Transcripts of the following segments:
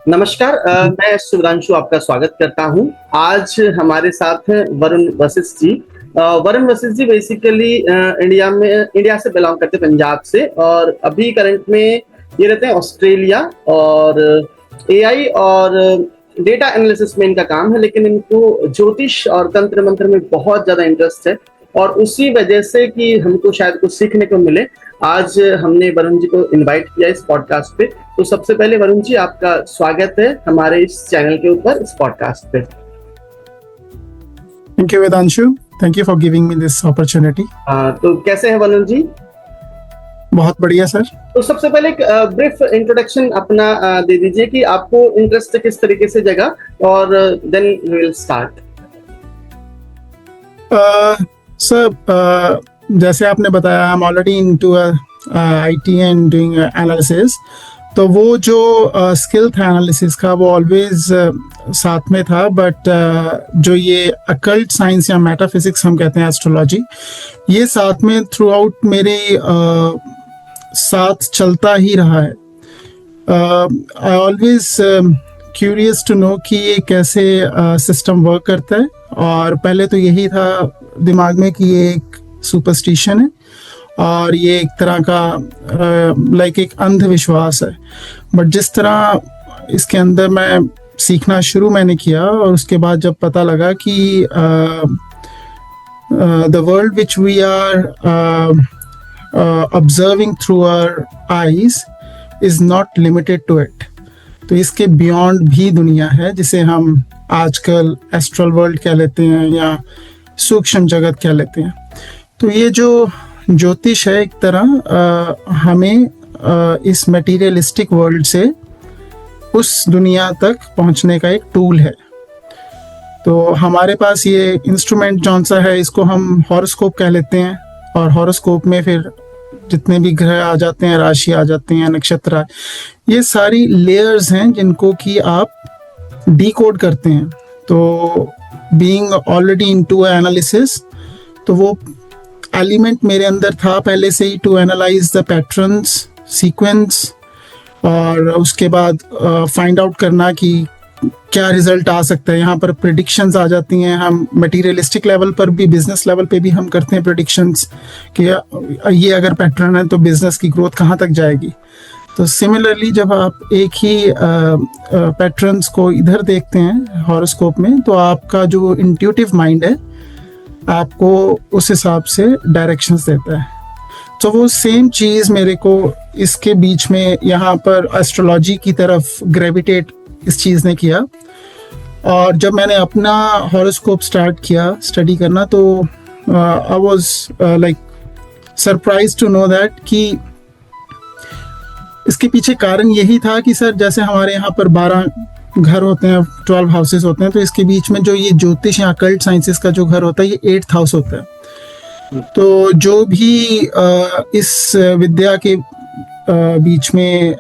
नमस्कार, मैं सुधांशु आपका स्वागत करता हूं। आज हमारे साथ हैं वरुण वशिष्ठ जी। वरुण वशिष्ठ जी बेसिकली इंडिया से बिलोंग करते हैं, पंजाब से, और अभी करंट में ये रहते हैं ऑस्ट्रेलिया। और एआई और डेटा एनालिसिस में इनका काम है, लेकिन इनको ज्योतिष और तंत्र मंत्र में बहुत ज्यादा इंटरेस्ट है, और उसी वजह से कि हमको शायद कुछ सीखने को मिले, आज हमने वरुण जी को इनवाइट किया इस पॉडकास्ट पे। तो सबसे पहले वरुण जी, आपका स्वागत है हमारे इस चैनल के ऊपर, इस पॉडकास्ट पे। Thank you Vedanshu, thank you for giving me this opportunity. तो कैसे हैं वरुण जी? बहुत बढ़िया सर। तो सबसे पहले एक ब्रीफ इंट्रोडक्शन अपना दे दीजिए कि आपको इंटरेस्ट किस तरीके से जगा, और then we will start. Sir, जैसे आपने बताया, I am already into IT and doing analysis. तो वो जो स्किल था एनालिसिस का, वो ऑलवेज साथ में था, बट जो ये अकल्ट साइंस या मेटाफिजिक्स हम कहते हैं, एस्ट्रोलॉजी, ये साथ में थ्रू आउट मेरे साथ चलता ही रहा है। I always curious to know कि ये कैसे सिस्टम वर्क करता है, और पहले तो यही था दिमाग में कि ये एक सुपरस्टिशन है और ये एक तरह का लाइक एक अंधविश्वास है। बट जिस तरह इसके अंदर मैं सीखना शुरू मैंने किया, और उसके बाद जब पता लगा कि the world which we are observing through our eyes is not limited to it। तो इसके बियॉन्ड भी दुनिया है, जिसे हम आजकल एस्ट्रल वर्ल्ड कह लेते हैं या सूक्ष्म जगत कह लेते हैं। तो ये जो ज्योतिष है, एक तरह हमें इस मटेरियलिस्टिक वर्ल्ड से उस दुनिया तक पहुंचने का एक टूल है। तो हमारे पास ये इंस्ट्रूमेंट जौन सा है, इसको हम हॉरोस्कोप कह लेते हैं, और हॉरोस्कोप में फिर जितने भी ग्रह आ जाते हैं, राशि आ जाते हैं, नक्षत्र, ये सारी लेयर्स हैं जिनको कि आप डीकोड करते हैं। तो बीइंग ऑलरेडी इनटू एनालिसिस, तो वो एलिमेंट मेरे अंदर था पहले से ही, to analyse the patterns, sequence, और उसके बाद फाइंड आउट करना कि क्या रिजल्ट आ सकता है। यहाँ पर प्रेडिक्शंस आ जाती हैं। हम मटेरियलिस्टिक लेवल पर भी, बिजनेस लेवल पे भी हम करते हैं प्रेडिक्शंस कि ये अगर पैटर्न है तो बिजनेस की ग्रोथ कहाँ तक जाएगी। तो सिमिलरली जब आप एक ही पैटर्न्स को इधर देखते हैं हॉरोस्कोप में, तो आपका जो इंट्यूटिव माइंड है आपको उस हिसाब से डायरेक्शंस देता है। तो वो सेम चीज़ मेरे को इसके बीच में यहाँ पर एस्ट्रोलॉजी की तरफ ग्रेविटेट इस चीज़ ने किया। और जब मैंने अपना हॉरोस्कोप स्टार्ट किया स्टडी करना, तो I was like surprise to know that कि इसके पीछे कारण यही था कि सर, जैसे हमारे यहाँ पर 12 घर होते हैं, 12 हाउसेस होते हैं, तो इसके बीच में जो ये ज्योतिष या अकल्ट साइंसेस का जो घर होता है, ये 8th हाउस होता है। तो जो भी इस विद्या के बीच में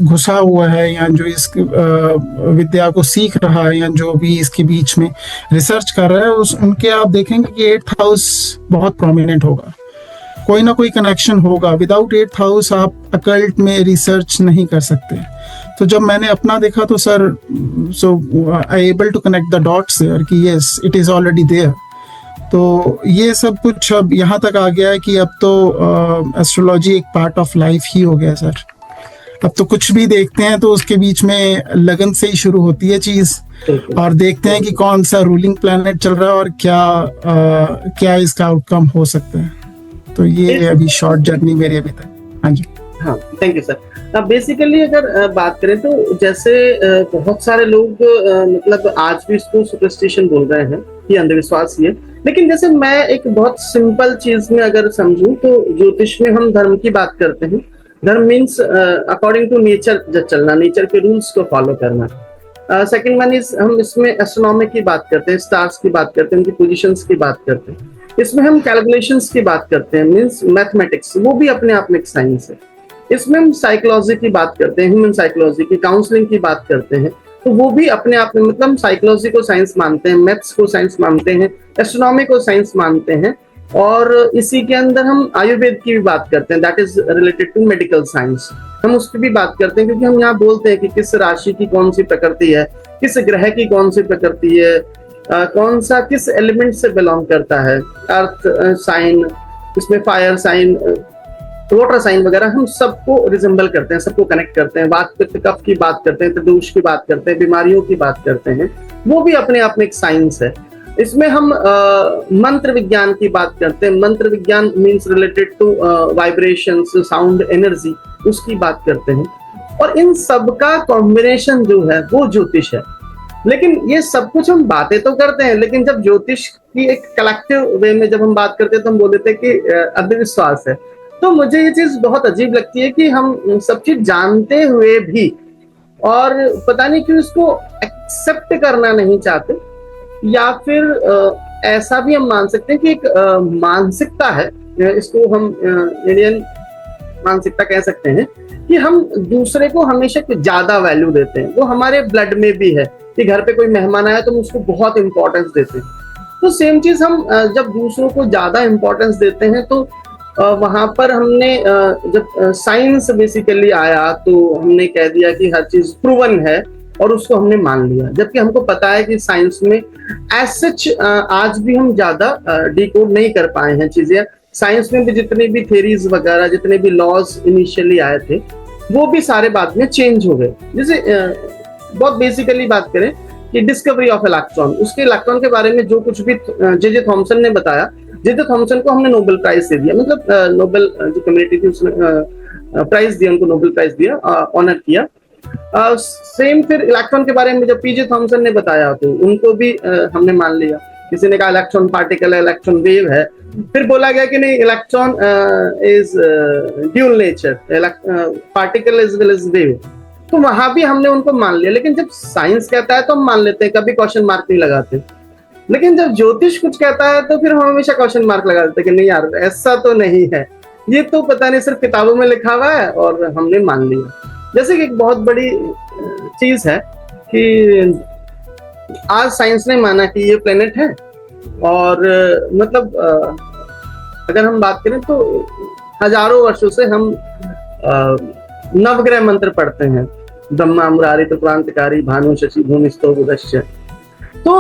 घुसा हुआ है, या जो इस विद्या को सीख रहा है, या जो भी इसके बीच में रिसर्च कर रहा है, उनके आप देखेंगे कि 8th हाउस बहुत प्रोमिनेंट होगा, कोई ना कोई कनेक्शन होगा। विदाउट 8th हाउस आप अकल्ट में रिसर्च नहीं कर सकते। तो जब मैंने अपना देखा, तो sir, so I able to connect the dots there कि yes, it is already there. तो ये सब कुछ अब यहाँ तक आ गया है कि अब तो एस्ट्रोलॉजी एक पार्ट ऑफ लाइफ ही हो गया सर। अब तो कुछ भी देखते हैं तो उसके बीच में लगन से ही शुरू होती है चीज़, और देखते हैं कि कौन सा रूलिंग प्लैनेट चल रहा है और क्या इसका आउटकम हो सकता है। तो ये अभी शॉर्ट जर्नी मेरी अभी तक। हाँ जी। हाँ, थैंक यू सर। बेसिकली अगर बात करें तो जैसे बहुत सारे लोग मतलब आज भी इसको सुपरस्टिशन बोल रहे हैं, ये अंधविश्वास ही है। लेकिन जैसे मैं एक बहुत सिंपल चीज में अगर समझूं, तो ज्योतिष में हम धर्म की बात करते हैं। धर्म मीन्स अकॉर्डिंग टू नेचर चलना, नेचर के रूल्स को फॉलो करना। सेकंड वन इज, हम इसमें एस्ट्रोनॉमी की बात करते हैं, स्टार्स की बात करते हैं, उनकी पोजीशंस की बात करते हैं। इसमें हम कैलकुलेशंस की बात करते हैं, मीन्स मैथमेटिक्स, वो भी अपने आप में एक साइंस है। इसमें हम साइकोलॉजी की बात करते हैं, ह्यूमन साइकोलॉजी की, काउंसलिंग की बात करते हैं, तो वो भी अपने आप में, मतलब हम साइकोलॉजी को साइंस मानते हैं, मैथ्स को साइंस मानते हैं, एस्ट्रोनॉमी को साइंस मानते हैं। और इसी के अंदर हम आयुर्वेद की भी बात करते हैं, that is related to medical science. हम उसकी भी बात करते हैं, क्योंकि हम यहाँ बोलते हैं कि किस राशि की कौन सी प्रकृति है, किस ग्रह की कौन सी प्रकृति है, कौन सा किस एलिमेंट से बिलोंग करता है, अर्थ साइन, इसमें फायर साइन, वाटर साइन वगैरह, हम सबको रिजेंबल करते हैं, सबको कनेक्ट करते हैं। वात पित्त कफ की बात करते हैं, त्रिदोष की बात करते हैं, बीमारियों की बात करते हैं, वो भी अपने आप में एक साइंस है। इसमें हम मंत्र विज्ञान की बात करते हैं। मंत्र विज्ञान means related to vibrations, sound, energy, उसकी बात करते हैं। और इन सब का कॉम्बिनेशन जो है वो ज्योतिष है। लेकिन ये सब कुछ हम बातें तो करते हैं, लेकिन जब ज्योतिष की एक कलेक्टिव वे में जब हम बात करते हैं तो हम बोल देते हैं कि अंधविश्वास है। तो मुझे ये चीज बहुत अजीब लगती है कि हम सब चीज जानते हुए भी और पता नहीं क्यों इसको एक्सेप्ट करना नहीं चाहते, या फिर ऐसा भी हम मान सकते हैं कि एक मानसिकता है, इसको हम इंडियन मानसिकता कह सकते हैं, कि हम दूसरे को हमेशा ज्यादा वैल्यू देते हैं। वो हमारे ब्लड में भी है कि घर पे कोई मेहमान आया तो हम उसको बहुत इंपॉर्टेंस देते हैं। तो सेम चीज हम जब दूसरों को ज्यादा इंपॉर्टेंस देते हैं तो वहां पर हमने जब साइंस बेसिकली आया तो हमने कह दिया कि हर चीज प्रूवन है और उसको हमने मान लिया, जबकि हमको पता है कि साइंस में एज सच आज भी हम ज्यादा डिकोड नहीं कर पाए हैं चीजें। साइंस में भी जितने भी थ्योरीज वगैरह, जितने भी लॉज इनिशियली आए थे, वो भी सारे बाद में चेंज हो गए। जैसे बहुत बेसिकली बात करें कि डिस्कवरी ऑफ इलेक्ट्रॉन, उसके इलेक्ट्रॉन के बारे में जो कुछ भी जे थॉमसन ने बताया, जे थॉमसन को हमने नोबेल प्राइज दे दिया, मतलब नोबेल जो कम्युनिटी थी उसने प्राइज दिया, उनको नोबेल प्राइज दिया, ऑनर किया। सेम फिर इलेक्ट्रॉन के बारे में जब पीजे थॉमसन ने बताया तो उनको भी हमने मान लिया। किसी ने कहा इलेक्ट्रॉन पार्टिकल है, इलेक्ट्रॉन वेव है, फिर बोला गया कि नहीं, electron is dual nature, particle is well is wave. तो वहां भी हमने उनको मान लिया। लेकिन जब साइंस कहता है तो हम मान लेते हैं, कभी क्वेश्चन मार्क नहीं लगाते। लेकिन जब ज्योतिष कुछ कहता है तो फिर हम हमेशा क्वेश्चन मार्क लगा देते हैं कि नहीं यार, ऐसा तो नहीं है, ये तो पता नहीं सिर्फ किताबों में लिखा हुआ है और हमने मान लिया। जैसे कि एक बहुत बड़ी चीज है कि आज साइंस ने माना कि ये प्लेनेट है, और मतलब अगर हम बात करें तो हजारों वर्षों से हम नवग्रह मंत्र पढ़ते हैं, ब्रह्मा मुरारी त्रिपुरांतकारी भानु शशि भूमिस्थो बुधश्च। तो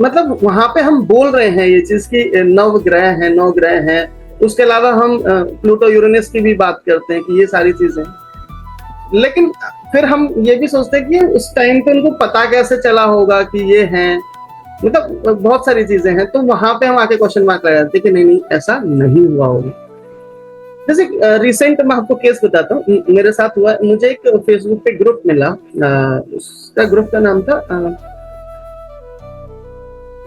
मतलब वहां पे हम बोल रहे हैं ये चीज की नव ग्रह है, 9 ग्रह हैं। उसके अलावा हम प्लूटो यूरेनस की भी बात करते हैं कि ये सारी चीजें। लेकिन फिर हम ये भी सोचते हैं कि उस टाइम पे उनको पता कैसे चला होगा कि ये हैं, मतलब बहुत सारी चीजें हैं। तो वहां पे हम आके क्वेश्चन मार्क लगाते हैं कि नहीं, ऐसा नहीं हुआ होगा। जैसे रिसेंट मैं आपको केस बताता हूँ, मेरे साथ हुआ। मुझे एक फेसबुक पे ग्रुप मिला, उसका ग्रुप का नाम था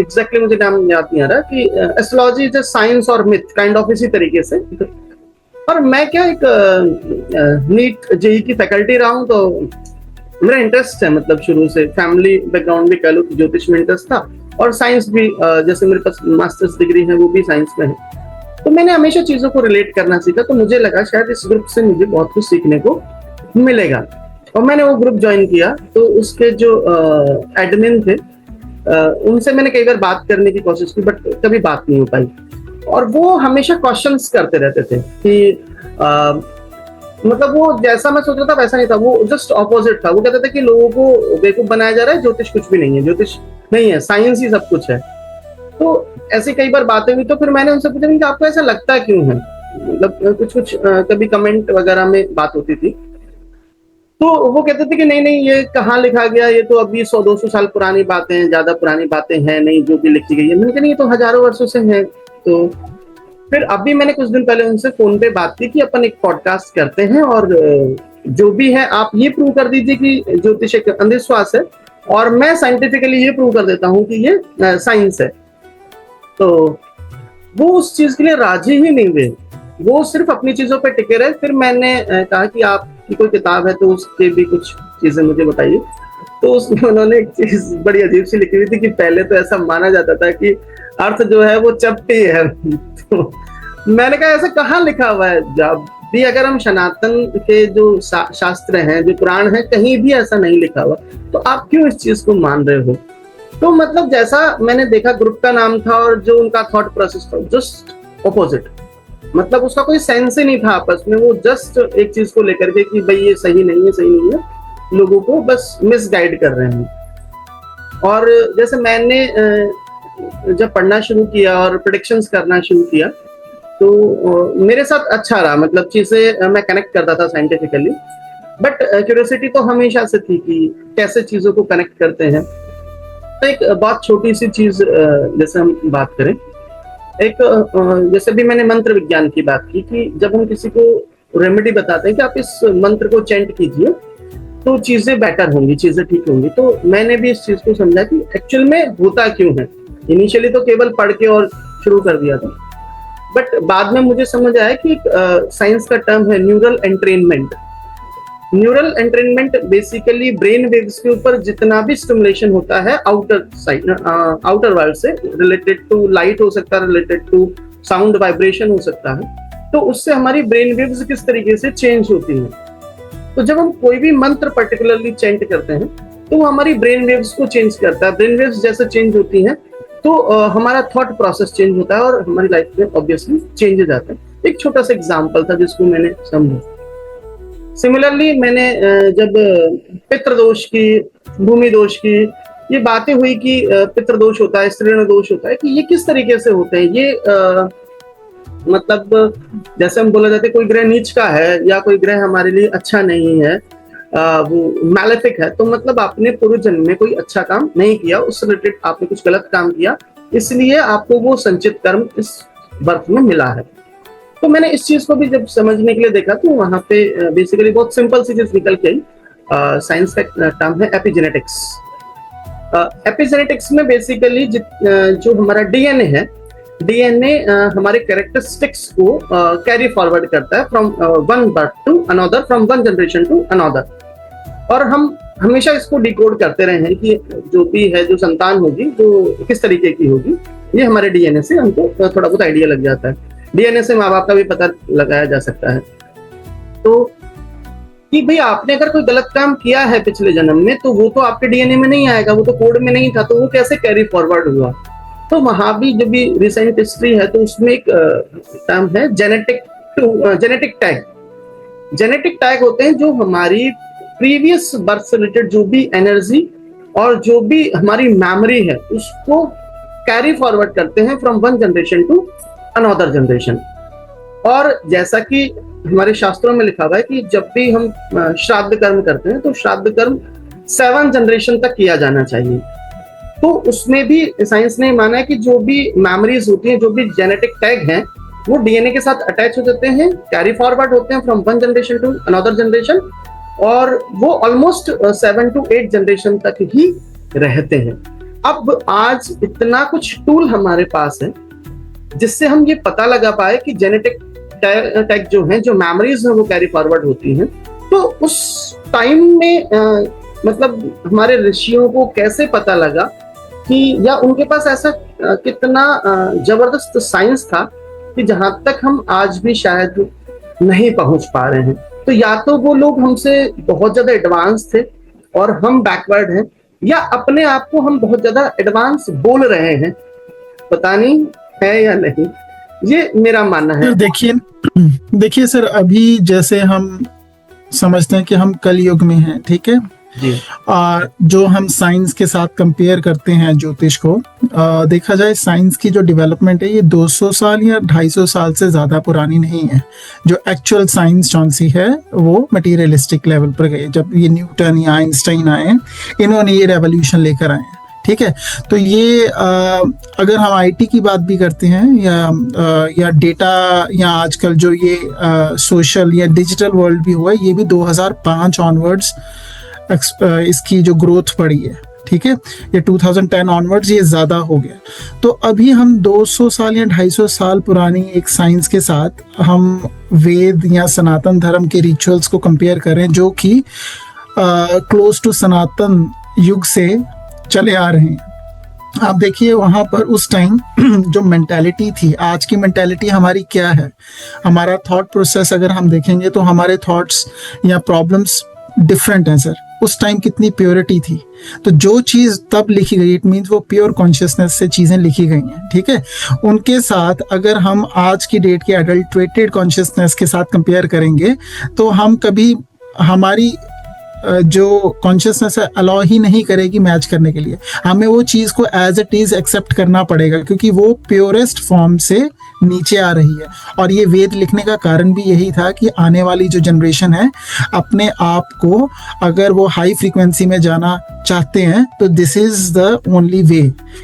एग्जैक्टली मुझे नाम याद नहीं आ रहा, कि एस्ट्रोलॉजी इज साइंस और मिथ, काइंड ऑफ इसी तरीके से। और मैं क्या एक नीट जेई की फैकल्टी रहा हूँ, तो मेरा इंटरेस्ट है, मतलब शुरू से फैमिली बैकग्राउंड भी कह लो, ज्योतिष में इंटरेस्ट था, और साइंस भी, जैसे मेरे पास मास्टर्स डिग्री है वो भी साइंस में है। तो मैंने हमेशा चीजों को रिलेट करना सीखा। तो मुझे लगा शायद इस ग्रुप से मुझे बहुत कुछ सीखने को मिलेगा, और मैंने वो ग्रुप ज्वाइन किया। तो उसके जो एडमिन थे, उनसे मैंने कई बार बात करने की कोशिश की, बट कभी बात नहीं हो पाई। और वो हमेशा क्वेश्चंस करते रहते थे कि मतलब वो जैसा मैं सोच रहा था वैसा नहीं था, वो जस्ट ऑपोजिट था। वो कहते थे कि लोगों को बेवकूफ बनाया जा रहा है, ज्योतिष कुछ भी नहीं है, ज्योतिष नहीं है, साइंस ही सब कुछ है। तो ऐसे कई बार बातें हुई, तो फिर मैंने उनसे पूछा कि आपको ऐसा लगता क्यों है, मतलब कुछ कभी कमेंट वगैरह में बात होती थी। तो वो कहते थे कि नहीं नहीं, ये कहाँ लिखा गया, ये तो अभी 100-200 साल पुरानी बातें हैं, ज्यादा पुरानी बातें हैं नहीं जो भी लिखी गई है। मैंने कहा नहीं, ये तो हजारों वर्षों से है। तो फिर अभी मैंने कुछ दिन पहले उनसे फोन पे बात की कि अपन एक पॉडकास्ट करते हैं, और जो भी है आप ये प्रूव कर दीजिए कि ज्योतिष एक अंधविश्वास है, और मैं साइंटिफिकली ये प्रूव कर देता हूँ कि ये साइंस है। तो वो उस चीज के लिए राजी ही नहीं हुए, वो सिर्फ अपनी चीजों पे टिके रहे। फिर मैंने कहा कि आपकी कोई किताब है तो उसके भी कुछ चीजें मुझे बताइए। तो उसमें उन्होंने एक चीज बड़ी अजीब सी लिखी हुई थी कि पहले तो ऐसा माना जाता था कि अर्थ जो है वो चपटी है। तो मैंने कहा ऐसा कहाँ लिखा हुआ है? जब भी अगर हम सनातन के जो शास्त्र हैं, जो पुराण हैं, कहीं भी ऐसा नहीं लिखा हुआ, तो आप क्यों इस चीज को मान रहे हो? तो मतलब जैसा मैंने देखा, ग्रुप का नाम था और जो उनका थॉट प्रोसेस था जस्ट ऑपोजिट। मतलब उसका कोई सेंस ही नहीं था आपस में, वो जस्ट एक चीज को लेकर के कि भाई ये सही नहीं है, सही नहीं है, लोगों को बस मिसगाइड कर रहे हैं। और जैसे मैंने जब पढ़ना शुरू किया और प्रेडिक्शंस करना शुरू किया, तो मेरे साथ अच्छा रहा, मतलब चीजें मैं कनेक्ट करता था साइंटिफिकली। बट क्यूरियोसिटी तो हमेशा से थी कि कैसे चीजों को कनेक्ट करते हैं। तो एक बहुत छोटी सी चीज जैसे हम बात करें, एक जैसे भी मैंने मंत्र विज्ञान की बात की कि जब हम किसी को रेमेडी बताते हैं कि आप इस मंत्र को चैंट कीजिए तो चीजें बेटर होंगी, चीजें ठीक होंगी, तो मैंने भी इस चीज को समझा कि एक्चुअल में होता क्यों है। इनिशियली तो केवल पढ़ के और शुरू कर दिया था, बट बाद में मुझे समझ आया कि एक साइंस का टर्म है neural entrainment. Neural entrainment basically brain waves के ऊपर जितना भी स्टिमुलेशन होता है आउटर साइड, आउटर वर्ल्ड से रिलेटेड टू लाइट हो सकता है, रिलेटेड टू साउंड वाइब्रेशन हो सकता है, तो उससे हमारी ब्रेन वेव्स किस तरीके से चेंज होती हैं। तो जब हम कोई भी मंत्र पर्टिकुलरली चैंट करते हैं तो वो हमारी ब्रेन वेव्स को चेंज करता है। ब्रेन वेव्स जैसे चेंज होती हैं तो हमारा थॉट प्रोसेस चेंज होता है और हमारी लाइफ में ऑब्वियसली चेंजेस आते हैं। एक छोटा सा एग्जांपल था जिसको मैंने समझा। सिमिलरली मैंने जब पितृदोष की, भूमि दोष की ये बातें हुई कि पितृदोष होता है, स्त्रीण दोष होता है, कि ये किस तरीके से होते हैं, ये मतलब जैसे हम बोला जाते कोई ग्रह नीच का है या कोई ग्रह हमारे लिए अच्छा नहीं है, वो मैलेफिक है, तो मतलब आपने पूर्व जन्म में कोई अच्छा काम नहीं किया, उस रिलेटेड आपने कुछ गलत काम किया, इसलिए आपको वो संचित कर्म इस बर्थ में मिला है। तो मैंने इस चीज को भी जब समझने के लिए देखा तो वहां पे बेसिकली बहुत सिंपल सी चीज निकल के आई। साइंस का टर्म है एपिजेनेटिक्स। एपिजेनेटिक्स में बेसिकली जो हमारा डीएनए है, डीएनए हमारे कैरेक्टरिस्टिक्स को कैरी फॉरवर्ड करता है from one birth to another, from one generation to another. और हम हमेशा इसको डिकोड करते रहे हैं कि जो भी है, जो संतान होगी, जो किस तरीके की होगी, ये हमारे डीएनए से हमको थोड़ा बहुत आइडिया लग जाता है। डीएनए से माँ बाप का भी पता लगाया जा सकता है। तो कि भाई आपने अगर कोई गलत काम किया है पिछले जन्म में तो वो तो आपके डीएनए में नहीं आएगा, वो तो कोड में नहीं था, तो वो कैसे कैरी फॉरवर्ड हुआ। तो वहां भी जब भी रिसेंट हिस्ट्री है तो उसमें एक टर्म है जेनेटिक टैग। जेनेटिक टैग होते हैं जो हमारी प्रीवियस बर्थ से रिलेटेड जो भी एनर्जी और जो भी हमारी मेमोरी है उसको कैरी फॉरवर्ड करते हैं from one generation to another generation. और जैसा कि हमारे शास्त्रों में लिखा हुआ है कि जब भी हम श्राद्ध कर्म करते हैं तो श्राद्ध कर्म 7 जनरेशन तक किया जाना चाहिए। तो उसमें भी साइंस ने माना है कि जो भी मेमोरीज होती हैं, जो भी जेनेटिक टैग हैं, वो डीएनए के साथ अटैच हो जाते हैं, कैरी फॉरवर्ड होते हैं from one generation to another generation, और वो ऑलमोस्ट 7 to 8 जनरेशन तक ही रहते हैं। अब आज इतना कुछ टूल हमारे पास है जिससे हम ये पता लगा पाए कि जेनेटिक टैग जो है, जो मेमोरीज है, वो कैरी फॉरवर्ड होती हैं। तो उस टाइम में मतलब हमारे ऋषियों को कैसे पता लगा कि, या उनके पास ऐसा कितना जबरदस्त साइंस था कि जहां तक हम आज भी शायद नहीं पहुंच पा रहे हैं। तो या तो वो लोग हमसे बहुत ज्यादा एडवांस थे और हम बैकवर्ड हैं, या अपने आप को हम बहुत ज्यादा एडवांस बोल रहे हैं, पता नहीं है या नहीं, ये मेरा मानना है। देखिए सर, अभी जैसे हम समझते हैं कि हम कलयुग में हैं, ठीक है जी। और जो हम साइंस के साथ कंपेयर करते हैं ज्योतिष को, देखा जाए साइंस की जो डेवलपमेंट है ये 200 साल या 250 साल से ज़्यादा पुरानी नहीं है। जो एक्चुअल साइंस कौन सी है वो मटीरियलिस्टिक लेवल पर गई, जब ये न्यूटन या आइंस्टाइन आए, इन्होंने ये रेवोल्यूशन लेकर आए, ठीक है। तो ये अगर हम आईटी की बात भी करते हैं या डेटा, या आजकल जो ये सोशल या डिजिटल वर्ल्ड भी हुआ है, ये भी 2005 ऑनवर्ड्स इसकी जो ग्रोथ बढ़ी है, ठीक है। ये 2010 ऑनवर्ड्स ये ज़्यादा हो गया। तो अभी हम 200 साल या 250 साल पुरानी एक साइंस के साथ हम वेद या सनातन धर्म के रिचुअल्स को कंपेयर करें, जो कि क्लोज टू सनातन युग से चले आ रहे हैं। आप देखिए वहाँ पर उस टाइम जो मेंटालिटी थी, आज की मेंटालिटी हमारी क्या है, हमारा थॉट प्रोसेस अगर हम देखेंगे तो हमारे थॉट्स या प्रॉब्लम्स डिफरेंट हैं सर। उस टाइम कितनी प्योरिटी थी। तो जो चीज़ तब लिखी गई, इट मीन्स वो प्योर कॉन्शियसनेस से चीज़ें लिखी गई हैं, ठीक है। उनके साथ अगर हम आज की डेट के एडल्ट्रेटेड कॉन्शियसनेस के साथ कंपेयर करेंगे तो हम कभी हमारी जो कॉन्शियसनेस है अलाउ ही नहीं करेगी मैच करने के लिए। हमें वो चीज़ को एज इट इज़ एक्सेप्ट करना पड़ेगा, क्योंकि वो प्योरेस्ट फॉर्म से नीचे आ रही है। और ये वेद लिखने का कारण भी यही था कि आने वाली जो जनरेशन है अपने आप को, अगर वो हाई फ्रीक्वेंसी में जाना चाहते हैं तो this is the only way.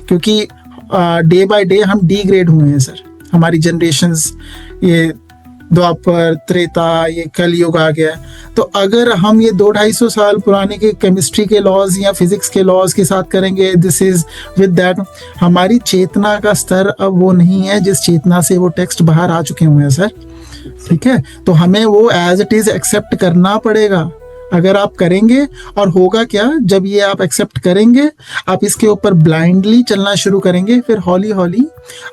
क्योंकि डे बाय डे हम डिग्रेड हुए हैं सर, हमारी जनरेशन्स, ये द्वापर, त्रेता, ये कलयुग आ गया। तो अगर हम ये 200-250 साल पुराने के केमिस्ट्री के लॉज या फिजिक्स के लॉज के साथ करेंगे, दिस इज विद दैट, हमारी चेतना का स्तर अब वो नहीं है जिस चेतना से वो टेक्स्ट बाहर आ चुके हुए हैं सर, ठीक है। तो हमें वो एज इट इज एक्सेप्ट करना पड़ेगा। अगर आप करेंगे, और होगा क्या, जब ये आप एक्सेप्ट करेंगे, आप इसके ऊपर ब्लाइंडली चलना शुरू करेंगे, फिर हौली हौली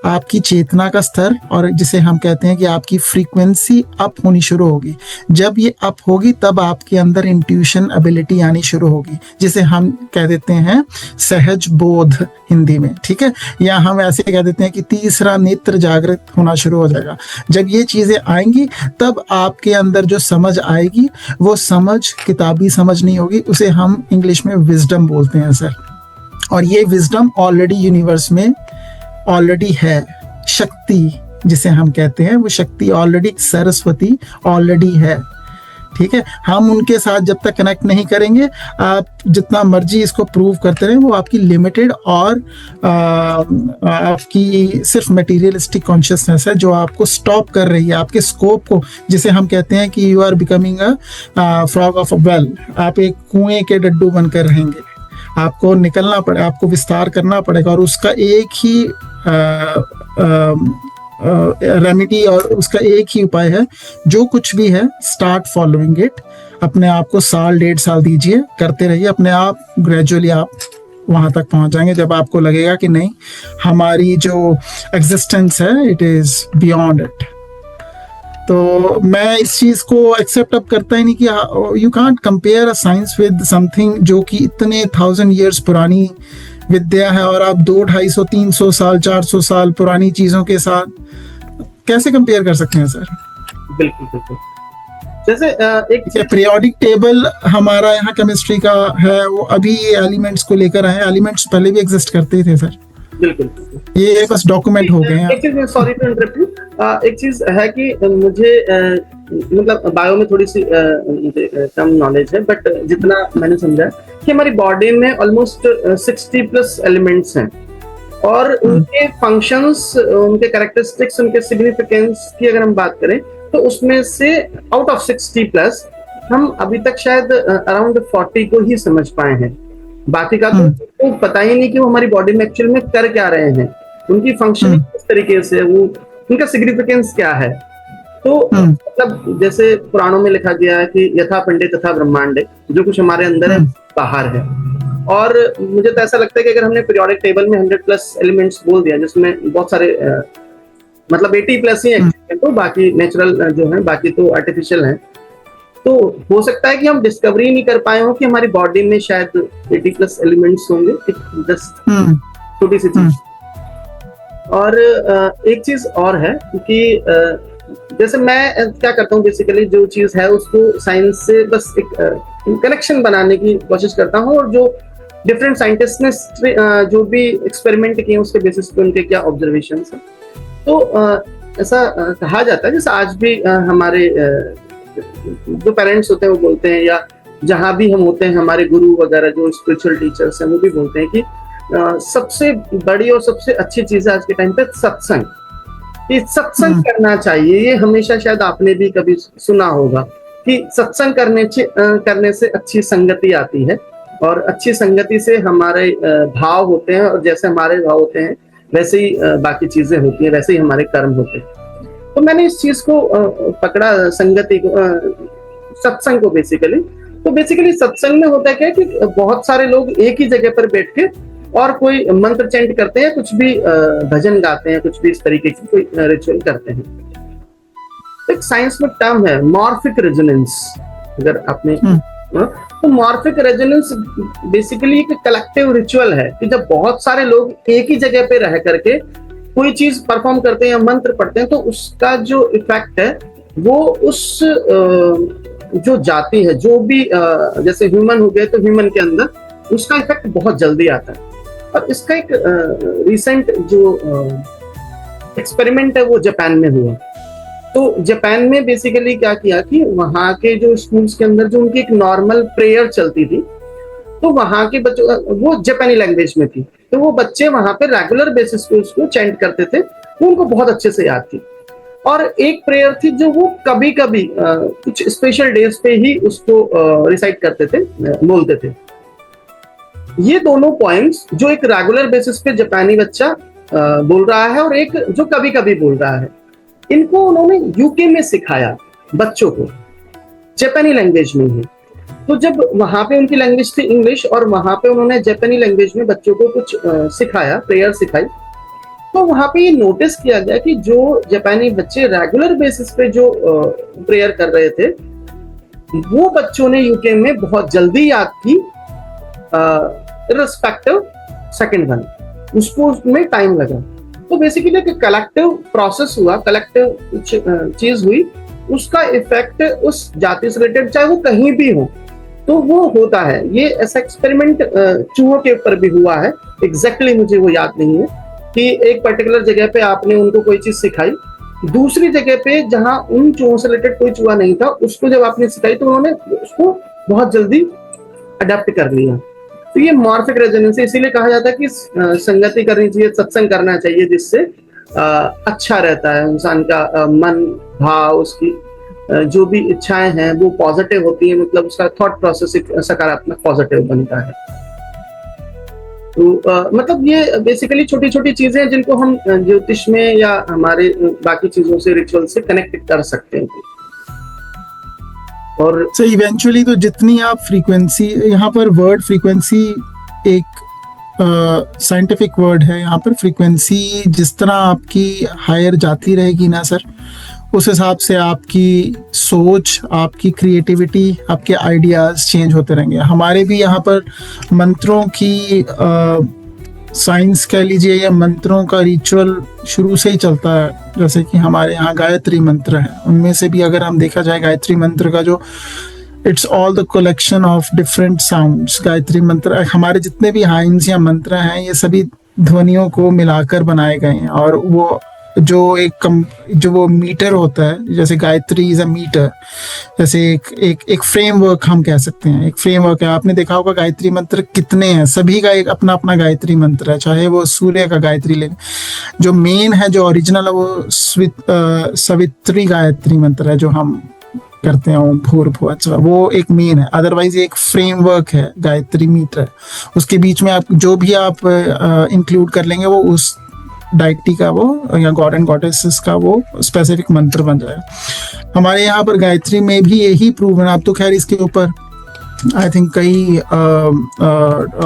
आपकी चेतना का स्तर, और जिसे हम कहते हैं कि आपकी फ्रीक्वेंसी अप होनी शुरू होगी। जब ये अप होगी तब आपके अंदर इंट्यूशन एबिलिटी आनी शुरू होगी, जिसे हम कह देते हैं सहज बोध हिंदी में, ठीक है। या हम ऐसे कह देते हैं कि तीसरा नेत्र जागृत होना शुरू हो जाएगा। जब ये चीज़ें आएंगी तब आपके अंदर जो समझ आएगी वो समझ किताबी समझ नहीं होगी, उसे हम इंग्लिश में विजडम बोलते हैं सर। और ये विजडम ऑलरेडी यूनिवर्स में ऑलरेडी है। शक्ति जिसे हम कहते हैं, वो शक्ति ऑलरेडी, सरस्वती ऑलरेडी है, ठीक है। हम उनके साथ जब तक कनेक्ट नहीं करेंगे, आप जितना मर्जी इसको प्रूव करते रहें, वो आपकी लिमिटेड और आपकी सिर्फ मटेरियलिस्टिक कॉन्शियसनेस है जो आपको स्टॉप कर रही है, आपके स्कोप को, जिसे हम कहते हैं कि you are becoming a frog of a well. आप एक कुएं के डड्डू बनकर रहेंगे, आपको निकलना पड़ेगा, आपको विस्तार करना पड़ेगा, और उसका एक ही रेमेडी और उसका एक ही उपाय है, जो कुछ भी है स्टार्ट फॉलोइंग इट। अपने आप को 1.5 साल दीजिए, करते रहिए, अपने आप ग्रेजुअली आप वहां तक पहुंच जाएंगे जब आपको लगेगा कि नहीं, हमारी जो एग्जिस्टेंस है इट इज बियॉन्ड इट। तो मैं इस चीज को एक्सेप्ट अब करता ही नहीं कि you can't compare a science with something जो कि इतने 1000 years पुरानी विद्या है, और आप 200, 250, 300 साल, 400 साल पुरानी चीजों के साथ कैसे कंपेयर कर सकते हैं सर? बिल्कुल बिल्कुल। जैसे एक पीरियोडिक टेबल हमारा यहाँ केमिस्ट्री का है, वो अभी ये एलिमेंट्स को लेकर आए। एलिमेंट्स पहले भी एग्जिस्ट करते थे सर, बिल्कुल, ये बस डॉक्यूमेंट हो गए हैं। एक चीज, सॉरी टू इंटरप्ट यू, एक चीज है कि मुझे मतलब बायो में थोड़ी सी कम नॉलेज है, बट जितना मैंने समझा कि हमारी बॉडी में ऑलमोस्ट 60+ एलिमेंट्स हैं, और उनके फंक्शंस, उनके कैरेक्टरिस्टिक्स, उनके सिग्निफिकेंस की अगर हम बात करें तो उसमें से आउट ऑफ 60+ हम अभी तक शायद अराउंड 40 को ही समझ पाए हैं। बाकी का तो पता ही नहीं कि वो हमारी बॉडी में एक्चुअल में कर क्या रहे हैं, उनकी फंक्शनिंग किस तरीके से, वो उनका सिग्निफिकेंस क्या है। तो मतलब जैसे पुराणों में लिखा गया है कि यथा पिंडे तथा ब्रह्मांडे, जो कुछ हमारे अंदर है बाहर है। और मुझे तो ऐसा लगता है कि अगर हमने पीरियोडिक टेबल में 100+ एलिमेंट्स बोल दिया, जिसमें बहुत सारे मतलब 80+ ही है, तो बाकी नेचुरल जो है, बाकी तो आर्टिफिशियल है, तो हो सकता है कि हम डिस्कवरी नहीं कर पाए हो कि हमारी बॉडी में शायद 80+ एलिमेंट्स होंगे, छोटी सी चीज। और एक चीज और है कि जैसे मैं क्या करता हूँ, बेसिकली जो चीज है उसको साइंस से बस एक कनेक्शन बनाने की कोशिश करता हूँ, और जो डिफरेंट साइंटिस्ट ने जो भी एक्सपेरिमेंट किए उसके बेसिस पे उनके क्या ऑब्जर्वेशंस हैं। तो ऐसा कहा जाता है, जैसे आज भी हमारे जो पेरेंट्स होते हैं वो बोलते हैं, या जहाँ भी हम होते हैं, हमारे गुरु वगैरह जो स्पिरिचुअल टीचर्स हैं वो भी बोलते हैं कि सबसे बड़ी और सबसे अच्छी चीज है आज के टाइम पे सत्संग। ये सत्संग करना चाहिए। ये हमेशा शायद आपने भी कभी सुना होगा कि सत्संग करने से अच्छी संगति आती है, और अच्छी संगति से हमारे भाव होते हैं, और जैसे हमारे भाव होते हैं वैसे ही बाकी चीजें होती हैं, वैसे ही हमारे कर्म होते हैं। तो मैंने इस चीज को पकड़ा, संगति को, सत्संग को बेसिकली। तो बेसिकली सत्संग में होता है क्या कि बहुत सारे लोग एक ही जगह पर बैठ के और कोई मंत्र चैंट करते हैं, कुछ भी भजन गाते हैं, कुछ भी इस तरीके की कोई रिचुअल करते हैं। एक साइंस में टर्म है मॉर्फिक रेजोनेंस, अगर आपने तो मॉर्फिक रेजोनेंस बेसिकली एक कलेक्टिव रिचुअल है कि जब बहुत सारे लोग एक ही जगह पे रह करके कोई चीज परफॉर्म करते हैं या मंत्र पढ़ते हैं, तो उसका जो इफेक्ट है वो उस जो जाति है, जो भी जैसे ह्यूमन हो गए तो ह्यूमन के अंदर उसका इफेक्ट बहुत जल्दी आता है। और इसका एक रिसेंट जो एक्सपेरिमेंट है वो जापान में हुआ। तो जापान में बेसिकली क्या किया कि वहाँ के जो स्कूल्स के अंदर जो उनकी एक नॉर्मल प्रेयर चलती थी, तो वहाँ के बच्चों, वो जापानी लैंग्वेज में थी, तो वो बच्चे वहाँ पे रेगुलर बेसिस पे उसको चैंट करते थे, वो उनको बहुत अच्छे से याद थी। और एक प्रेयर थी जो वो कभी कभी कुछ स्पेशल डेज पे ही उसको रिसाइट करते थे, बोलते थे। ये दोनों पॉइंट्स जो एक रेगुलर बेसिस पे जापानी बच्चा बोल रहा है और एक जो कभी कभी बोल रहा है, इनको उन्होंने यूके में सिखाया बच्चों को, जापानी लैंग्वेज में ही। तो जब वहां पे उनकी लैंग्वेज थी इंग्लिश और वहां पे उन्होंने जापानी लैंग्वेज में बच्चों को कुछ सिखाया, प्रेयर सिखाई, तो वहां पे ये नोटिस किया गया कि जो जापानी बच्चे रेगुलर बेसिस पे जो प्रेयर कर रहे थे, वो बच्चों ने यूके में बहुत जल्दी याद की, रिस्पेक्टिव सेकंड वन, उसको उसमें टाइम लगा। तो बेसिकली एक कलेक्टिव प्रोसेस हुआ, कलेक्टिव चीज हुई, उसका इफेक्ट उस जाति से रिलेटेड चाहे वो कहीं भी हो तो वो होता है। ये ऐसा एक्सपेरिमेंट चूहों के ऊपर भी हुआ है, एग्जैक्टली मुझे वो याद नहीं है, कि एक पर्टिकुलर जगह पे आपने उनको कोई चीज सिखाई, दूसरी जगह पे जहां उन चूहों से रिलेटेड कोई चूहा नहीं था, उसको जब आपने सिखाई तो उन्होंने उसको बहुत जल्दी अडेप्ट कर लिया। तो ये मॉर्फिक रेजोनेंस, इसीलिए कहा जाता है कि संगति करनी चाहिए, सत्संग करना चाहिए, जिससे अच्छा रहता है इंसान का मन भाव, उसकी जो भी इच्छाएं हैं वो पॉजिटिव होती है, मतलब उसका थॉट प्रोसेस सकारात्मक पॉजिटिव बनता है। तो मतलब ये बेसिकली छोटी छोटी चीजें हैं जिनको हम ज्योतिष में या हमारे बाकी चीजों से, रिचुअल से कनेक्ट कर सकते हैं। और so इवेंचुअली तो जितनी आप फ्रीक्वेंसी, यहाँ पर वर्ड फ्रीक्वेंसी एक साइंटिफिक वर्ड है, यहाँ पर फ्रीक्वेंसी जिस तरह आपकी हायर जाती रहेगी ना सर, उस हिसाब से आपकी सोच, आपकी क्रिएटिविटी, आपके आइडियाज चेंज होते रहेंगे। हमारे भी यहाँ पर मंत्रों की साइंस कह लीजिए या मंत्रों का रिचुअल शुरू से ही चलता है। जैसे कि हमारे यहाँ गायत्री मंत्र है, उनमें से भी अगर हम देखा जाए गायत्री मंत्र का जो it's all the collection of different sounds. Gayatri मंत्र हमारे जितने भी हाइम्स या मंत्र हैं ये सभी ध्वनियों को मिलाकर बनाए गए हैं। और वो जो जो वो मीटर होता है, जैसे गायत्री इज अ मीटर, जैसे एक फ्रेमवर्क हम कह सकते हैं, एक फ्रेमवर्क है। आपने देखा होगा गायत्री मंत्र कितने हैं, सभी का एक अपना अपना गायत्री मंत्र है, चाहे वो सूर्य का गायत्री ले, जो मेन है, जो ओरिजिनल है, वो सवित्री गायत्री मंत्र है जो हम करते हैं, भूर्भुवः स्वः, वो एक मेन है। अदरवाइज एक फ्रेमवर्क है, गायत्री मीटर, उसके बीच में आप जो भी आप इंक्लूड कर लेंगे वो उस डाइटी का वो या गॉड एंड गॉडेसेस का वो स्पेसिफिक मंत्र बन जाएगा। हमारे यहाँ पर गायत्री में भी यही प्रूव है। अब तो खैर इसके ऊपर आई थिंक कई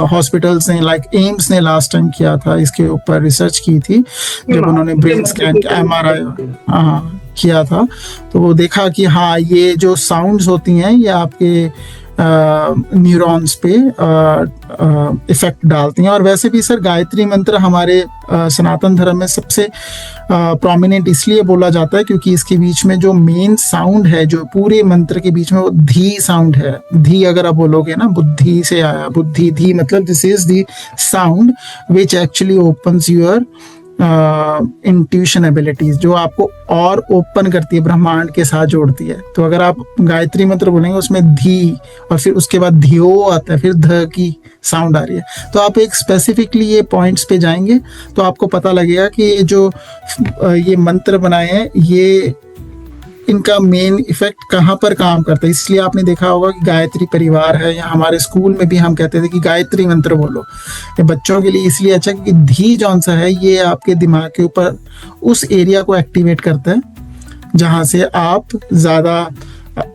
हॉस्पिटल्स ने, लाइक एम्स ने लास्ट टाइम किया था, इसके ऊपर रिसर्च की थी जब उन्होंने ब्रेन स्कैन MRI हाँ किया था, तो वो देखा कि हाँ ये जो साउंड्स होती हैं ये आपके न्यूरॉन्स पे इफेक्ट डालती हैं। और वैसे भी सर गायत्री मंत्र हमारे सनातन धर्म में सबसे प्रोमिनेंट इसलिए बोला जाता है क्योंकि इसके बीच में जो मेन साउंड है, जो पूरे मंत्र के बीच में, वो धी साउंड है। धी अगर आप बोलोगे ना, बुद्धि से आया, बुद्धि, धी मतलब this is the sound which actually opens your intuition abilities, जो आपको और ओपन करती है, ब्रह्मांड के साथ जोड़ती है। तो अगर आप गायत्री मंत्र बोलेंगे उसमें धी और फिर उसके बाद धियो आता है, फिर ध की साउंड आ रही है, तो आप एक स्पेसिफिकली ये पॉइंट्स पे जाएंगे तो आपको पता लगेगा कि ये जो ये मंत्र बनाए हैं ये इनका मेन इफेक्ट कहाँ पर काम करता है। इसलिए आपने देखा होगा कि गायत्री परिवार है, या हमारे स्कूल में भी हम कहते थे कि गायत्री मंत्र बोलो। ये बच्चों के लिए इसलिए अच्छा क्योंकि धी जौन सा है ये आपके दिमाग के ऊपर उस एरिया को एक्टिवेट करता है जहाँ से आप ज़्यादा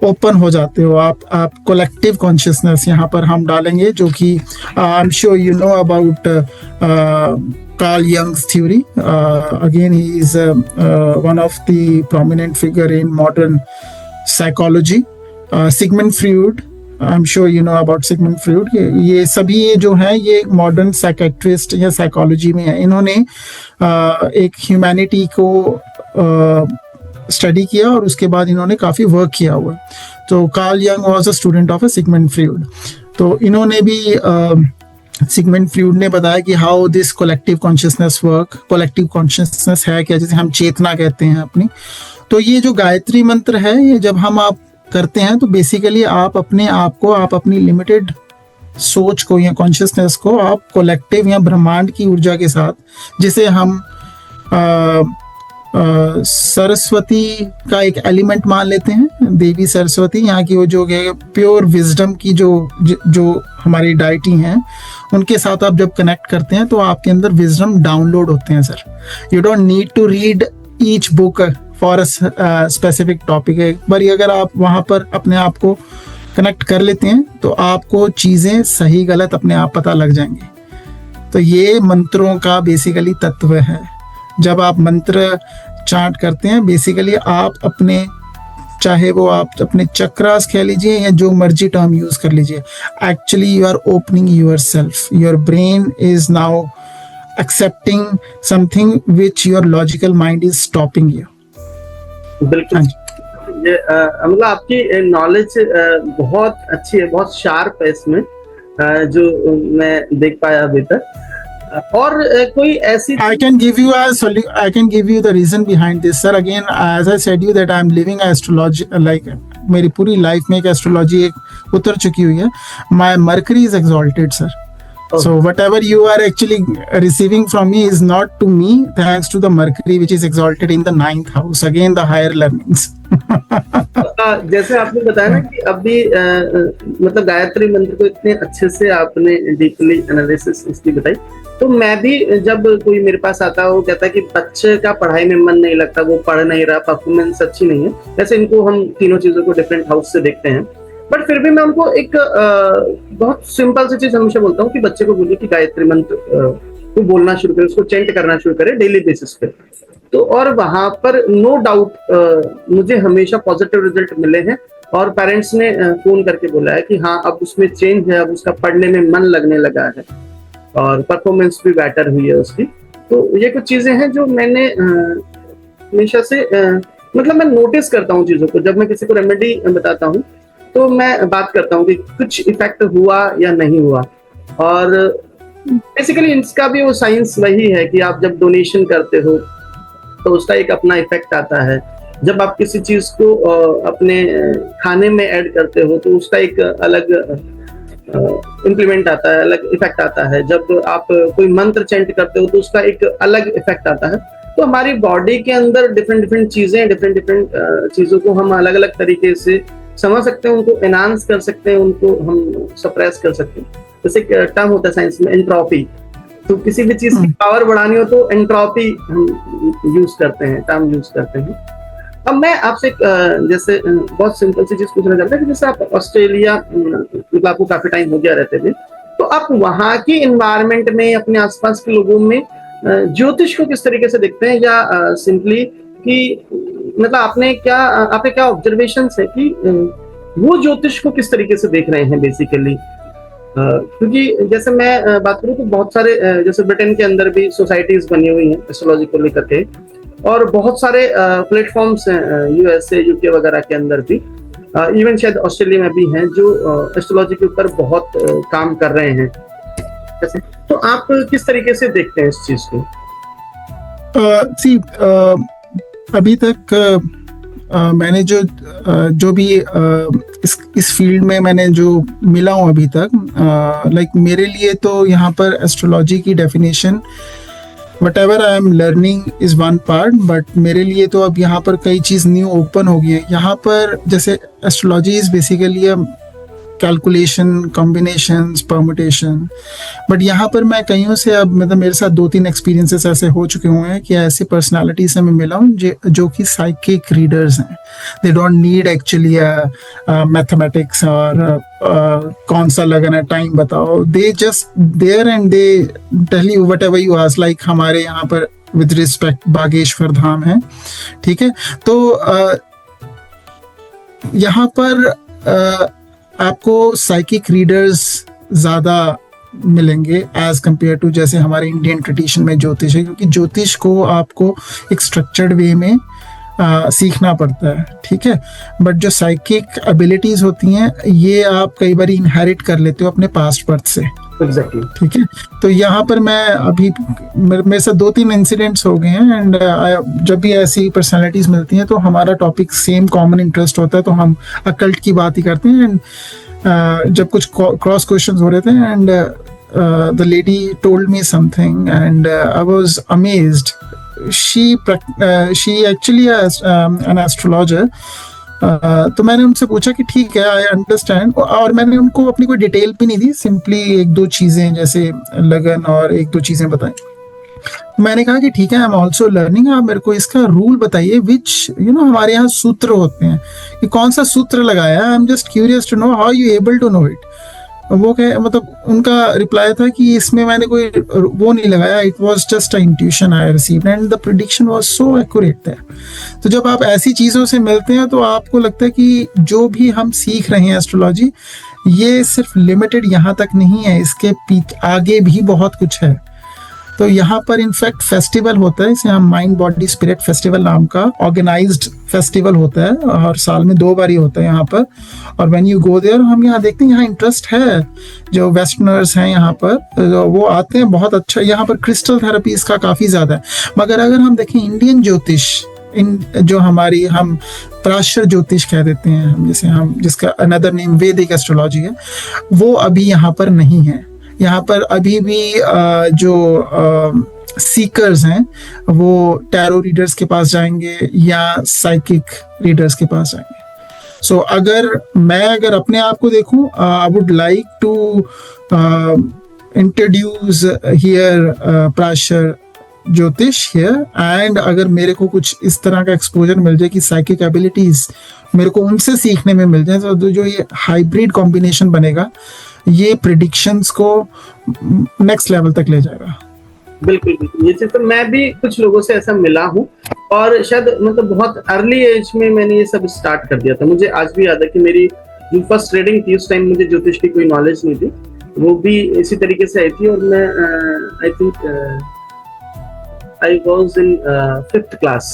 ओपन हो जाते हो। आप कलेक्टिव कॉन्शियसनेस यहाँ पर हम डालेंगे, जो कि I am sure you know about Carl Jung's theory. Again, he is one of the prominent figure in modern psychology. Sigmund Freud I am sure you know about Sigmund Freud. ये सभी ये जो हैं ये मॉडर्न साइकेट्रिस्ट या psychology में है। इन्होंने एक ह्यूमैनिटी को स्टडी किया और उसके बाद इन्होंने काफ़ी वर्क किया हुआ। तो Carl Jung was a student of Sigmund Freud. तो इन्होंने भी सिगमंड फ्रॉइड ने बताया कि how this collective consciousness work. Collective consciousness है क्या, जैसे हम चेतना कहते हैं अपनी। तो ये जो गायत्री मंत्र है, ये जब हम आप करते हैं तो बेसिकली आप अपने आप को, आप अपनी लिमिटेड सोच को या कॉन्शियसनेस को आप कलेक्टिव या ब्रह्मांड की ऊर्जा के साथ, जिसे हम सरस्वती का एक एलिमेंट मान लेते हैं, देवी सरस्वती, यहाँ की वो जो प्योर विजडम की जो हमारी डाइटी हैं, उनके साथ आप जब कनेक्ट करते हैं तो आपके अंदर विजडम डाउनलोड होते हैं sir. You don't need to read each book for a specific topic. एक बार अगर आप वहाँ पर अपने आप को कनेक्ट कर लेते हैं तो आपको चीज़ें सही गलत अपने आप पता लग जाएंगी। तो ये मंत्रों का बेसिकली तत्व है। जब आप मंत्र चांट करते हैं, बेसिकली आप अपने, चाहे वो आप अपने चक्रास कह लीजिए या जो मर्जी टर्म यूज कर लीजिए, actually you are opening yourself. Your brain is now accepting something which your logical mind is stopping you. बिल्कुल। ये मतलब आपकी नॉलेज बहुत अच्छी है, बहुत शार्प है इसमें, जो मैं देख पाया अभी तक। और कोई ऐसी I can give you the reason behind this, sir. Again, as I said you that I am living astrology, like मेरी पूरी लाइफ में एक एस्ट्रोलॉजी एक उतर चुकी हुई है। My Mercury is exalted, sir. So whatever you are actually receiving from me is not to me, thanks to the Mercury which is exalted in the 9th house. Again, the higher learnings. जैसे आपने बताया ना कि अभी मतलब गायत्री मंत्र को इतने अच्छे से आपने डीपली एनालिसिस इसकी बताई, तो मैं भी जब कोई मेरे पास आता है, वो कहता है कि बच्चे का पढ़ाई में मन नहीं लगता, वो पढ़ नहीं रहा, परफॉर्मेंस अच्छी नहीं है, वैसे इनको हम तीनों चीजों को डिफरेंट हाउस से देखते हैं, बट फिर भी मैं उनको एक बहुत सिंपल सी चीज हमेशा बोलता हूँ कि बच्चे को बोलिए कि गायत्री मंत्र को बोलना शुरू करे, उसको चेंट करना शुरू करे डेली बेसिस पे। तो और वहां पर नो डाउट मुझे हमेशा पॉजिटिव रिजल्ट मिले हैं, और पेरेंट्स ने फोन करके बोला है कि हाँ अब उसमें चेंज है, अब उसका पढ़ने में मन लगने लगा है और परफॉर्मेंस भी बेटर हुई है उसकी। तो ये कुछ चीजें हैं जो मैंने हमेशा से मतलब मैं नोटिस करता हूँ चीजों को। जब मैं किसी को रेमेडी बताता हूँ तो मैं बात करता हूँ कि कुछ इफेक्ट हुआ या नहीं हुआ, और बेसिकली इसका भी वो साइंस वही है कि आप जब डोनेशन करते हो तो उसका एक अपना इफेक्ट आता है। जब आप किसी चीज को अपने खाने में ऐड करते हो तो उसका एक अलग इम्प्लीमेंट आता है, अलग इफेक्ट आता है। जब आप कोई मंत्र चेंट करते हो तो उसका एक अलग इफेक्ट आता है। तो हमारी बॉडी के अंदर डिफरेंट चीजें, डिफरेंट चीजों को हम अलग अलग तरीके से समझ सकते हैं, उनको एनहांस कर सकते हैं, उनको हम सप्रेस कर सकते हैं। जैसे टर्म होता है साइंस में एंट्रोपी, तो किसी भी चीज की पावर बढ़ानी हो तो एंट्रोपी हम यूज करते हैं, टर्म यूज करते हैं। अब मैं आपसे जैसे बहुत सिंपल सी चीज पूछना चाहता हूँ कि जैसे आप ऑस्ट्रेलिया, मतलब आपको काफी टाइम हो गया रहते थे, तो आप वहाँ की इन्वायरमेंट में, अपने आसपास के लोगों में ज्योतिष को किस तरीके से देखते हैं, या सिंपली कि मतलब आपने क्या ऑब्जर्वेशन है कि वो ज्योतिष को किस तरीके से देख रहे हैं बेसिकली? क्योंकि जैसे मैं बात करूँ तो बहुत सारे जैसे ब्रिटेन के अंदर भी सोसाइटीज बनी हुई हैं एस्ट्रोलॉजी को लेकर के, और बहुत सारे प्लेटफॉर्म्स हैं यूएसए, यूके वगैरह के अंदर भी, इवन शायद ऑस्ट्रेलिया में भी हैं जो एस्ट्रोलॉजी के ऊपर बहुत काम कर रहे हैं। जैसे तो आप किस तरीके से देखते हैं इस चीज को? अभी तक मैंने जो भी इस फील्ड में मैंने जो मिला हूँ अभी तक, लाइक मेरे लिए तो यहाँ पर एस्ट्रोलॉजी की definition whatever I am learning is one part, but मेरे लिए तो अब यहाँ पर कई चीज़ न्यू ओपन हो गई है। यहाँ पर जैसे astrology is basically calculation, combinations, permutation, but यहाँ पर मैं कईयों से अब मतलब मेरे साथ 2-3 एक्सपीरियंसेस ऐसे हो चुके हुए हैं कि ऐसी पर्सनालिटी से मैं मिला हूँ जो कि साइकिक रीडर्स हैं। They don't need actually mathematics और कौन सा लगन है, टाइम बताओ, they just there and they tell you whatever you ask. Like हमारे यहाँ पर विद रिस्पेक्ट बागेश्वर धाम है, ठीक है, तो यहाँ पर आपको साइकिक रीडर्स ज़्यादा मिलेंगे एज कम्पेयर टू जैसे हमारे इंडियन ट्रेडिशन में ज्योतिष है, क्योंकि ज्योतिष को आपको एक स्ट्रक्चर्ड वे में सीखना पड़ता है, ठीक है। बट जो साइकिक एबिलिटीज होती हैं ये आप कई बार इनहेरिट कर लेते हो अपने पास्ट बर्थ से, एग्जैक्टली। ठीक है। तो यहाँ पर मैं अभी मेरे साथ 2-3 इंसिडेंट्स हो गए हैं, एंड जब भी ऐसी पर्सनालिटीज मिलती हैं तो हमारा टॉपिक सेम कॉमन इंटरेस्ट होता है, तो हम अकल्ट की बात ही करते हैं। एंड जब कुछ क्रॉस क्वेश्चंस हो रहे थे, and the lady told me something and I was amazed. she actually an astrologer। तो मैंने उनसे पूछा कि ठीक है, आई अंडरस्टैंड, और मैंने उनको अपनी कोई डिटेल भी नहीं दी, सिंपली 1-2 चीजें जैसे लगन और 1-2 चीजें बताई। मैंने कहा कि ठीक है, आई एम ऑल्सो लर्निंग, आप मेरे को इसका रूल बताइए, विच हमारे यहाँ सूत्र होते हैं, कि कौन सा सूत्र लगाया, I am just curious to know how you able to know it. वो कहे, मतलब उनका रिप्लाई था कि इसमें मैंने कोई वो नहीं लगाया, it was just a intuition I received and the prediction was so accurate there. तो जब आप ऐसी चीज़ों से मिलते हैं तो आपको लगता है कि जो भी हम सीख रहे हैं एस्ट्रोलॉजी, ये सिर्फ लिमिटेड यहाँ तक नहीं है, इसके आगे भी बहुत कुछ है। तो यहाँ पर इनफैक्ट फेस्टिवल होता है, इसे हम माइंड बॉडी स्पिरिट फेस्टिवल नाम का ऑर्गेनाइज्ड फेस्टिवल होता है, और साल में 2 बार ही होता है यहाँ पर। और व्हेन यू गो देयर, हम यहाँ देखते हैं, यहाँ इंटरेस्ट है, जो वेस्टर्नर्स हैं यहाँ पर वो आते हैं, बहुत अच्छा। यहाँ पर क्रिस्टल थेरेपी इसका काफ़ी ज़्यादा है। मगर अगर हम देखें इंडियन ज्योतिष, जो हमारी हम प्राश्र ज्योतिष कह देते हैं, हम जिसका अनदर नेम वैदिक एस्ट्रोलॉजी है, वो अभी यहाँ पर नहीं है। यहाँ पर अभी भी जो सीकर्स हैं वो टैरो रीडर्स के पास जाएंगे या साइकिक रीडर्स के पास जाएंगे। सो अगर अपने आप को देखूं, I would like to introduce here Parashar Jyotish here, and अगर मेरे को कुछ इस तरह का एक्सपोजर मिल जाए कि साइकिक एबिलिटीज मेरे को उनसे सीखने में मिल जाए, तो जो ये हाइब्रिड कॉम्बिनेशन बनेगा, ये प्रेडिक्शंस को नेक्स्ट लेवल तक ले जाएगा। बिल्कुल बिल्कुल, ये चीज तो मैं भी कुछ लोगों से ऐसा मिला हूँ, और शायद मतलब बहुत अर्ली एज में मैंने ये सब स्टार्ट कर दिया था। मुझे आज भी याद है कि मेरी जो फर्स्ट ट्रेडिंग थी, उस टाइम मुझे ज्योतिष की कोई नॉलेज नहीं थी, वो भी इसी तरीके से आई थी। और मैं I think I was in 5th class,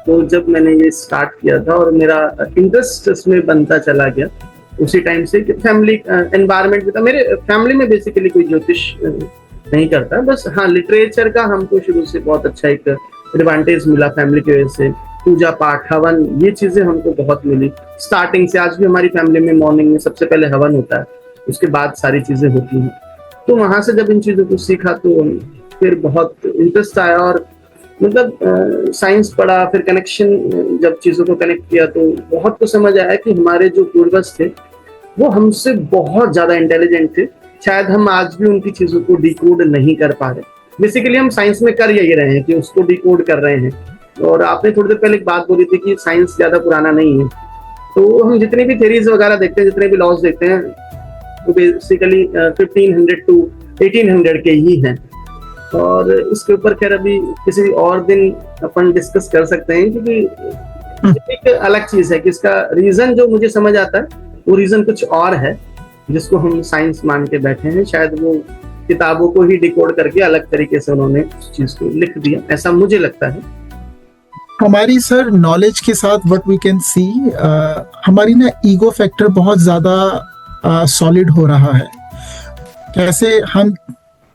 तो जब मैंने ये स्टार्ट किया था और मेरा इंटरेस्ट इसमें बनता चला गया, उसी टाइम से फैमिली एनवायरनमेंट भी था। मेरे फैमिली में बेसिकली कोई ज्योतिष नहीं करता, बस हाँ लिटरेचर का हमको शुरू से बहुत अच्छा एक एडवांटेज मिला फैमिली की वजह से। पूजा पाठ, हवन, ये चीजें हमको बहुत मिली स्टार्टिंग से। आज भी हमारी फैमिली में मॉर्निंग में सबसे पहले हवन होता है, उसके बाद सारी चीजें होती हैं। तो वहां से जब इन चीजों को सीखा तो फिर बहुत इंटरेस्ट आया, और मतलब साइंस पढ़ा, फिर कनेक्शन, जब चीजों को कनेक्ट किया तो बहुत कुछ समझ आया कि हमारे जो पूर्वज थे वो हमसे बहुत ज्यादा इंटेलिजेंट थे। शायद हम आज भी उनकी चीजों को डिकोड नहीं कर पा रहे। बेसिकली हम साइंस में कर यही रहे हैं कि उसको डिकोड कर रहे हैं। और आपने थोड़ी देर पहले एक बात बोली थी कि साइंस ज्यादा पुराना नहीं है, तो हम जितनी भी थ्योरीज वगैरह देखते हैं, जितने भी लॉज देखते हैं, वो बेसिकली 1500 to 1800 के ही हैं। और इसके ऊपर खैर अभी किसी और दिन अपन डिस्कस कर सकते हैं, क्योंकि एक अलग चीज है कि इसका रीजन जो मुझे समझ आता है वो रीजन कुछ और है, जिसको हम साइंस मान के बैठे हैं। शायद वो किताबों को ही डिकोड करके अलग तरीके से उन्होंने उस चीज को लिख दिया, ऐसा मुझे लगता है। हमारी सर नॉलेज के साथ व्हाट वी कैन सी, हमारी ना ईगो फैक्टर बहुत ज्यादा सॉलिड हो रहा है। कैसे हम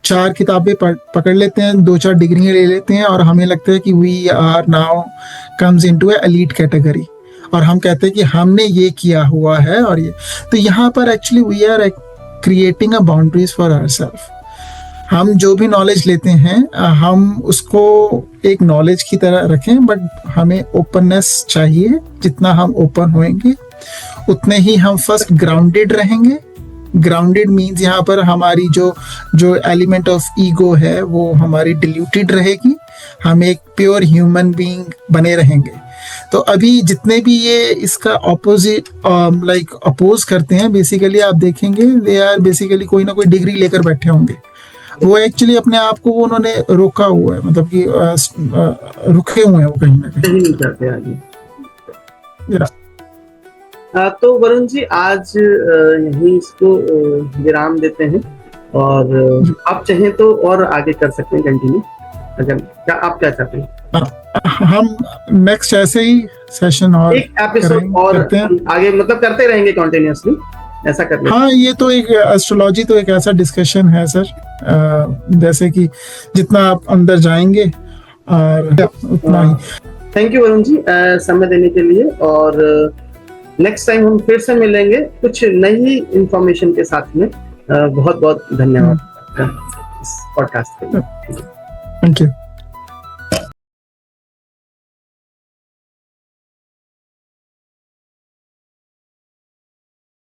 4 किताबें पकड़ लेते हैं, 2-4 डिग्रियां ले लेते हैं, और हमें लगता है कि we are now comes into a elite category, और हम कहते हैं कि हमने ये किया हुआ है। और ये तो यहाँ पर actually we are creating a boundaries for ourself. हम जो भी नॉलेज लेते हैं हम उसको एक नॉलेज की तरह रखें, बट हमें ओपननेस चाहिए। जितना हम ओपन होंगे उतने ही हम फर्स्ट ग्राउंडेड रहेंगे। ग्राउंडेड मीन्स यहाँ पर हमारी जो एलिमेंट ऑफ ईगो है वो हमारी डिल्यूटेड रहेगी, हम एक प्योर ह्यूमन बीइंग बने रहेंगे। तो अभी जितने भी ये इसका ऑपोजिट लाइक अपोज करते हैं, बेसिकली आप देखेंगे दे आर बेसिकली कोई ना कोई डिग्री लेकर बैठे होंगे। वो एक्चुअली अपने आप को वो उन्होंने रोका हुआ है, मतलब कि रुके हुए हैं वो कहीं ना कहीं। तो वरुण जी आज यहीं इसको विराम देते हैं और आप चाहें तो और आगे कर सकते हैं कंटिन्यू, अगर क्या आप क्या चाहते हैं? हम नेक्स्ट ऐसे ही सेशन और एक एपिसोड और करते हैं। आगे मतलब करते रहेंगे कंटिन्यूअसली, ऐसा कर लेते हैं। हाँ, ये तो एक एस्ट्रोलॉजी तो एक ऐसा डिस्कशन है सर, जैसे कि जितना आप अंदर जाएंगे और उतना ही। थैंक यू वरुण जी समय देने के लिए, और नेक्स्ट टाइम हम फिर से मिलेंगे कुछ नई इंफॉर्मेशन के साथ में। बहुत बहुत धन्यवाद इस पॉडकास्ट के लिए। Thank you.